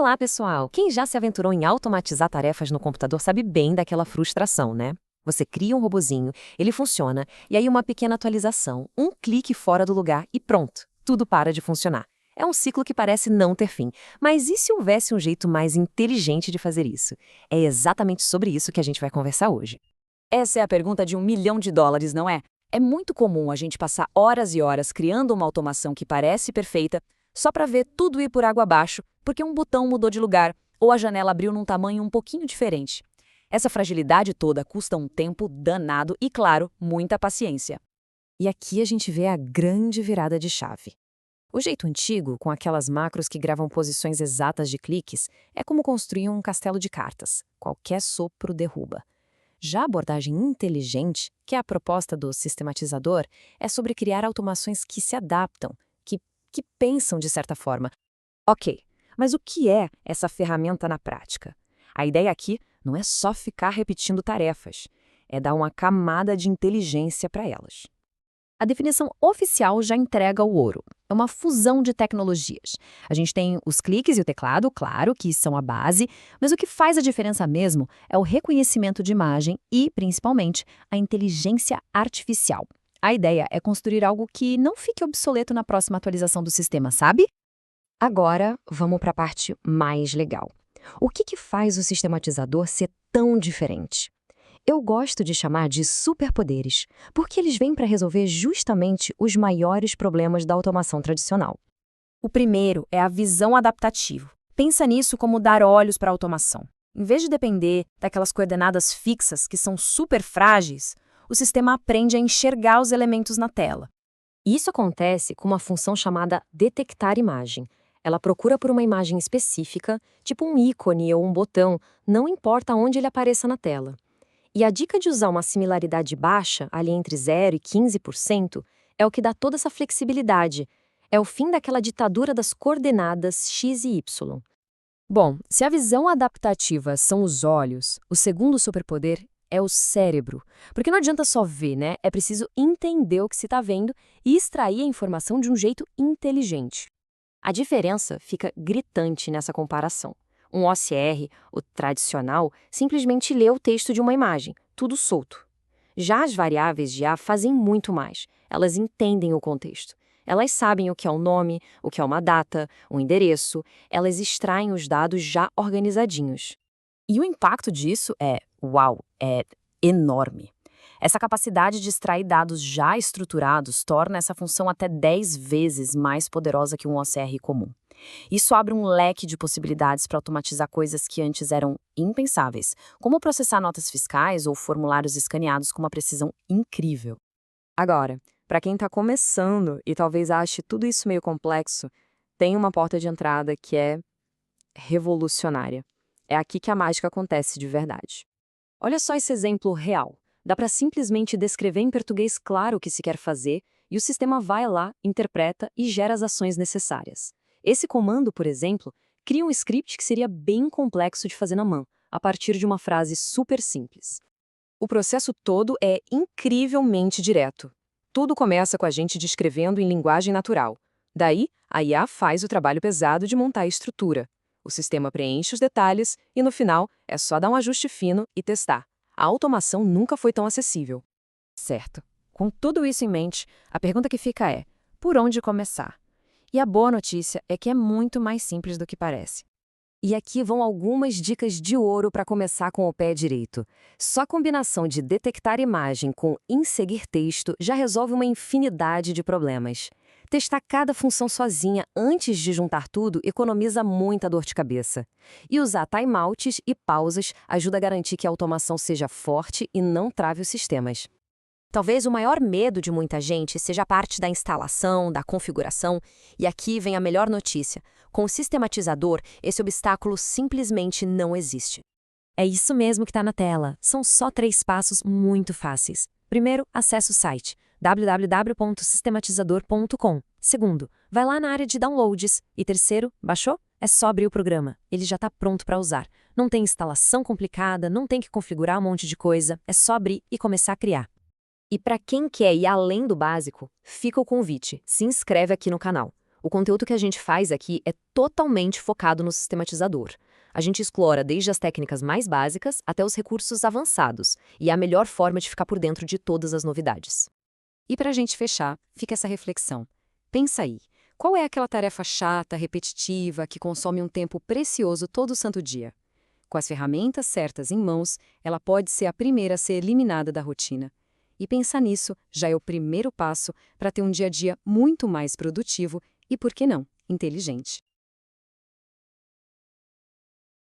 Olá, pessoal! Quem já se aventurou em automatizar tarefas no computador sabe bem daquela frustração, né? Você cria um robozinho, ele funciona, e aí uma pequena atualização, um clique fora do lugar e pronto, tudo para de funcionar. É um ciclo que parece não ter fim. Mas e se houvesse um jeito mais inteligente de fazer isso? É exatamente sobre isso que a gente vai conversar hoje. Essa é a pergunta de US$ 1 milhão, não é? É muito comum a gente passar horas e horas criando uma automação que parece perfeita, só para ver tudo ir por água abaixo, porque um botão mudou de lugar ou a janela abriu num tamanho um pouquinho diferente. Essa fragilidade toda custa um tempo danado e, claro, muita paciência. E aqui a gente vê a grande virada de chave. O jeito antigo, com aquelas macros que gravam posições exatas de cliques, é como construir um castelo de cartas. Qualquer sopro derruba. Já a abordagem inteligente, que é a proposta do sistematizador, é sobre criar automações que se adaptam, que pensam de certa forma. Ok, mas o que é essa ferramenta na prática? A ideia aqui não é só ficar repetindo tarefas, é dar uma camada de inteligência para elas. A definição oficial já entrega o ouro. É uma fusão de tecnologias. A gente tem os cliques e o teclado, claro, que são a base, mas o que faz a diferença mesmo é o reconhecimento de imagem e, principalmente, a inteligência artificial. A ideia é construir algo que não fique obsoleto na próxima atualização do sistema, sabe? Agora, vamos para a parte mais legal. O que faz o sistematizador ser tão diferente? Eu gosto de chamar de superpoderes, porque eles vêm para resolver justamente os maiores problemas da automação tradicional. O primeiro é a visão adaptativa. Pensa nisso como dar olhos para a automação. Em vez de depender daquelas coordenadas fixas que são super frágeis, o sistema aprende a enxergar os elementos na tela. Isso acontece com uma função chamada detectar imagem. Ela procura por uma imagem específica, tipo um ícone ou um botão, não importa onde ele apareça na tela. E a dica de usar uma similaridade baixa, ali entre 0 e 15%, é o que dá toda essa flexibilidade. É o fim daquela ditadura das coordenadas x e y. Bom, se a visão adaptativa são os olhos, o segundo superpoder é o cérebro. Porque não adianta só ver, né? É preciso entender o que se está vendo e extrair a informação de um jeito inteligente. A diferença fica gritante nessa comparação. Um OCR, o tradicional, simplesmente lê o texto de uma imagem, tudo solto. Já as variáveis de IA fazem muito mais. Elas entendem o contexto. Elas sabem o que é um nome, o que é uma data, um endereço. Elas extraem os dados já organizadinhos. E o impacto disso é enorme. Essa capacidade de extrair dados já estruturados torna essa função até 10 vezes mais poderosa que um OCR comum. Isso abre um leque de possibilidades para automatizar coisas que antes eram impensáveis, como processar notas fiscais ou formulários escaneados com uma precisão incrível. Agora, para quem está começando e talvez ache tudo isso meio complexo, tem uma porta de entrada que é revolucionária. É aqui que a mágica acontece de verdade. Olha só esse exemplo real. Dá para simplesmente descrever em português claro o que se quer fazer e o sistema vai lá, interpreta e gera as ações necessárias. Esse comando, por exemplo, cria um script que seria bem complexo de fazer na mão, a partir de uma frase super simples. O processo todo é incrivelmente direto. Tudo começa com a gente descrevendo em linguagem natural. Daí, a IA faz o trabalho pesado de montar a estrutura. O sistema preenche os detalhes e, no final, é só dar um ajuste fino e testar. A automação nunca foi tão acessível. Certo. Com tudo isso em mente, a pergunta que fica é: por onde começar? E a boa notícia é que é muito mais simples do que parece. E aqui vão algumas dicas de ouro para começar com o pé direito. Só a combinação de detectar imagem com inserir texto já resolve uma infinidade de problemas. Testar cada função sozinha antes de juntar tudo economiza muita dor de cabeça. E usar timeouts e pausas ajuda a garantir que a automação seja forte e não trave os sistemas. Talvez o maior medo de muita gente seja a parte da instalação, da configuração, e aqui vem a melhor notícia. Com o sistematizador, esse obstáculo simplesmente não existe. É isso mesmo que está na tela. São só 3 passos muito fáceis. Primeiro, acesse o site www.sistematizador.com. Segundo, vai lá na área de downloads. E terceiro, baixou? É só abrir o programa. Ele já está pronto para usar. Não tem instalação complicada, não tem que configurar um monte de coisa. É só abrir e começar a criar. E para quem quer ir além do básico, fica o convite. Se inscreve aqui no canal. O conteúdo que a gente faz aqui é totalmente focado no sistematizador. A gente explora desde as técnicas mais básicas até os recursos avançados, e é a melhor forma de ficar por dentro de todas as novidades. E para a gente fechar, fica essa reflexão. Pensa aí, qual é aquela tarefa chata, repetitiva, que consome um tempo precioso todo santo dia? Com as ferramentas certas em mãos, ela pode ser a primeira a ser eliminada da rotina. E pensar nisso já é o primeiro passo para ter um dia a dia muito mais produtivo e, por que não, inteligente.